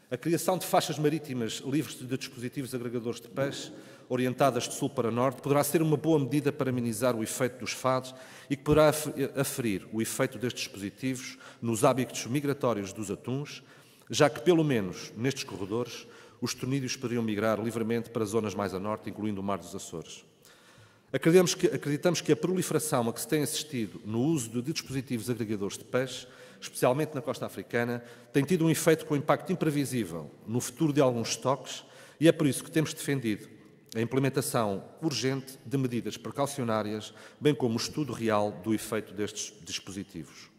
A criação de faixas marítimas livres de dispositivos agregadores de peixe, orientadas de sul para norte, poderá ser uma boa medida para minimizar o efeito dos FADs e que poderá aferir o efeito destes dispositivos nos hábitos migratórios dos atuns, já que, pelo menos nestes corredores, os tunídeos poderiam migrar livremente para zonas mais a norte, incluindo o Mar dos Açores. Acreditamos que a proliferação a que se tem assistido no uso de dispositivos agregadores de peixe, especialmente na costa africana, tem tido um efeito com impacto imprevisível no futuro de alguns estoques e é por isso que temos defendido a implementação urgente de medidas precaucionárias, bem como o estudo real do efeito destes dispositivos.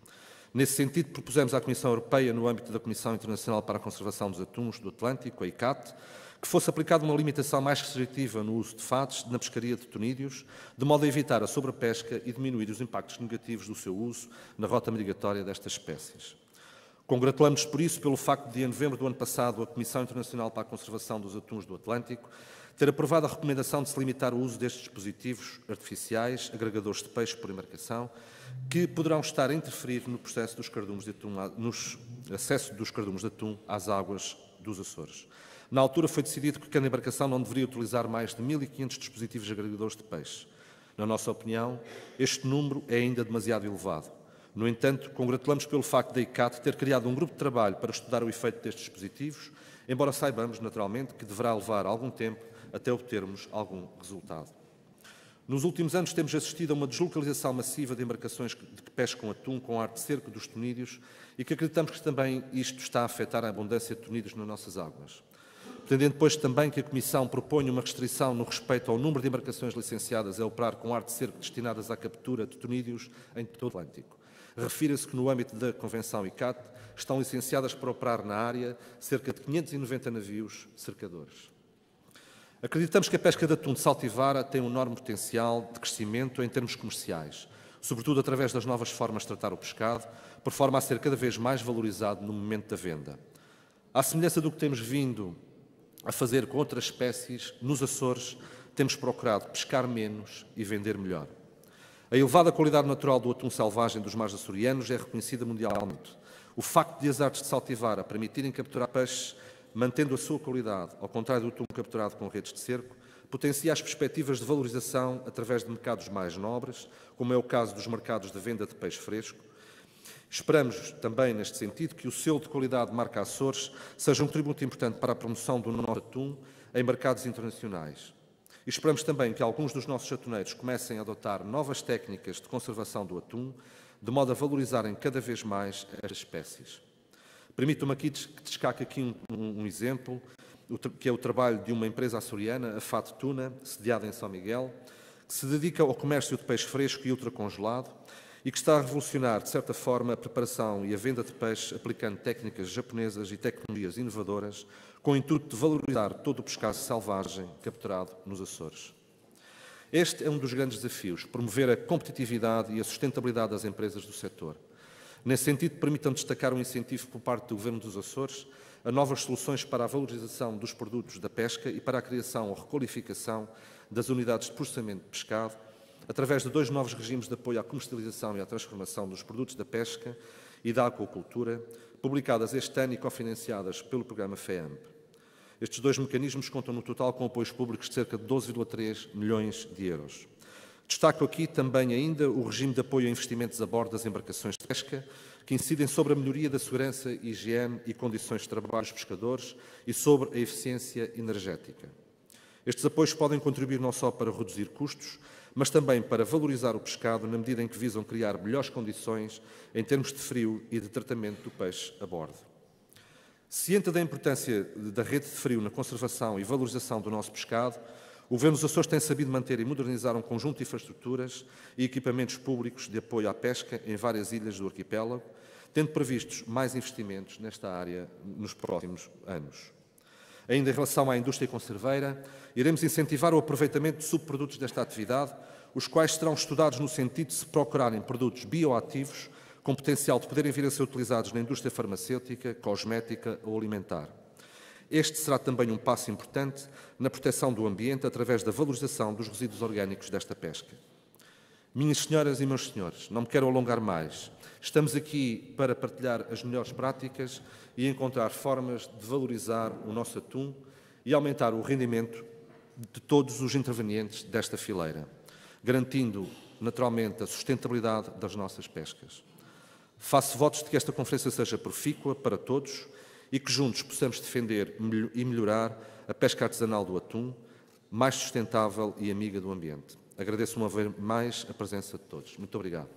Nesse sentido, propusemos à Comissão Europeia, no âmbito da Comissão Internacional para a Conservação dos Atuns do Atlântico, a ICAT, que fosse aplicada uma limitação mais restritiva no uso de FADs na pescaria de tunídeos, de modo a evitar a sobrepesca e diminuir os impactos negativos do seu uso na rota migratória destas espécies. Congratulamos-nos por isso pelo facto de, em novembro do ano passado, a Comissão Internacional para a Conservação dos Atuns do Atlântico ter aprovado a recomendação de se limitar o uso destes dispositivos artificiais, agregadores de peixe por embarcação, que poderão estar a interferir no processo dos cardumes de atum, no acesso dos cardumes de atum às águas dos Açores. Na altura foi decidido que cada embarcação não deveria utilizar mais de 1.500 dispositivos agregadores de peixe. Na nossa opinião, este número é ainda demasiado elevado. No entanto, congratulamos pelo facto da ICAT ter criado um grupo de trabalho para estudar o efeito destes dispositivos, embora saibamos, naturalmente, que deverá levar algum tempo até obtermos algum resultado. Nos últimos anos temos assistido a uma deslocalização massiva de embarcações que pescam atum com arte de cerco dos tunídeos e que acreditamos que também isto está a afetar a abundância de tunídeos nas nossas águas. Pretendendo, depois, também que a Comissão proponha uma restrição no respeito ao número de embarcações licenciadas a operar com arte de cerco destinadas à captura de tunídeos em todo o Atlântico. Refira-se que, no âmbito da Convenção ICAT, estão licenciadas para operar na área cerca de 590 navios cercadores. Acreditamos que a pesca de atum de salto e vara tem um enorme potencial de crescimento em termos comerciais, sobretudo através das novas formas de tratar o pescado, por forma a ser cada vez mais valorizado no momento da venda. À semelhança do que temos vindo a fazer com outras espécies, nos Açores temos procurado pescar menos e vender melhor. A elevada qualidade natural do atum selvagem dos mares açorianos é reconhecida mundialmente. O facto de as artes de salto e vara permitirem capturar peixes mantendo a sua qualidade, ao contrário do atum capturado com redes de cerco, potencia as perspectivas de valorização através de mercados mais nobres, como é o caso dos mercados de venda de peixe fresco. Esperamos também, neste sentido, que o selo de qualidade de marca Açores seja um tributo importante para a promoção do nosso atum em mercados internacionais. E esperamos também que alguns dos nossos atuneiros comecem a adotar novas técnicas de conservação do atum, de modo a valorizarem cada vez mais estas espécies. Permito-me aqui que destaque aqui um exemplo, que é o trabalho de uma empresa açoriana, a Tuna, sediada em São Miguel, que se dedica ao comércio de peixe fresco e ultracongelado e que está a revolucionar, de certa forma, a preparação e a venda de peixe aplicando técnicas japonesas e tecnologias inovadoras com o intuito de valorizar todo o pescado selvagem capturado nos Açores. Este é um dos grandes desafios, promover a competitividade e a sustentabilidade das empresas do setor. Nesse sentido, permitam-me destacar um incentivo por parte do Governo dos Açores a novas soluções para a valorização dos produtos da pesca e para a criação ou requalificação das unidades de processamento de pescado, através de 2 novos regimes de apoio à comercialização e à transformação dos produtos da pesca e da aquacultura, publicadas este ano e cofinanciadas pelo programa FEAMP. Estes 2 mecanismos contam no total com apoios públicos de cerca de 12,3 milhões de euros. Destaco aqui também ainda o regime de apoio a investimentos a bordo das embarcações de pesca, que incidem sobre a melhoria da segurança, higiene e condições de trabalho dos pescadores e sobre a eficiência energética. Estes apoios podem contribuir não só para reduzir custos, mas também para valorizar o pescado na medida em que visam criar melhores condições em termos de frio e de tratamento do peixe a bordo. Ciente da importância da rede de frio na conservação e valorização do nosso pescado, o Governo dos Açores tem sabido manter e modernizar um conjunto de infraestruturas e equipamentos públicos de apoio à pesca em várias ilhas do arquipélago, tendo previstos mais investimentos nesta área nos próximos anos. Ainda em relação à indústria conserveira, iremos incentivar o aproveitamento de subprodutos desta atividade, os quais serão estudados no sentido de se procurarem produtos bioativos com potencial de poderem vir a ser utilizados na indústria farmacêutica, cosmética ou alimentar. Este será também um passo importante na proteção do ambiente através da valorização dos resíduos orgânicos desta pesca. Minhas senhoras e meus senhores, não me quero alongar mais. Estamos aqui para partilhar as melhores práticas e encontrar formas de valorizar o nosso atum e aumentar o rendimento de todos os intervenientes desta fileira, garantindo, naturalmente, a sustentabilidade das nossas pescas. Faço votos de que esta conferência seja profícua para todos e que juntos possamos defender e melhorar a pesca artesanal do atum, mais sustentável e amiga do ambiente. Agradeço uma vez mais a presença de todos. Muito obrigado.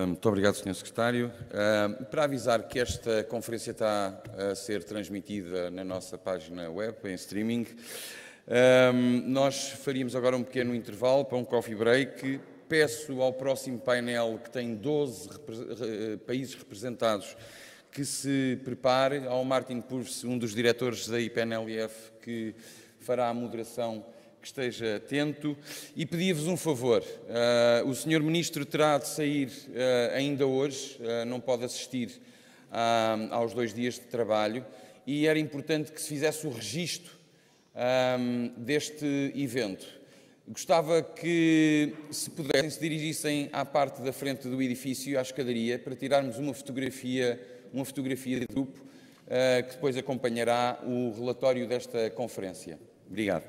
Muito obrigado, Sr. Secretário. Para avisar que esta conferência está a ser transmitida na nossa página web, em streaming, nós faríamos agora um pequeno intervalo para um coffee break. Peço ao próximo painel, que tem 12 países representados, que se prepare, ao Martin Purse, um dos diretores da IPNLF, que fará a moderação, que esteja atento, e pedia-vos um favor. O Sr. Ministro terá de sair ainda hoje, não pode assistir aos 2 dias de trabalho, e era importante que se fizesse o registro deste evento. Gostava que, se pudessem, se dirigissem à parte da frente do edifício, à escadaria, para tirarmos uma fotografia de grupo, que depois acompanhará o relatório desta conferência. Obrigado.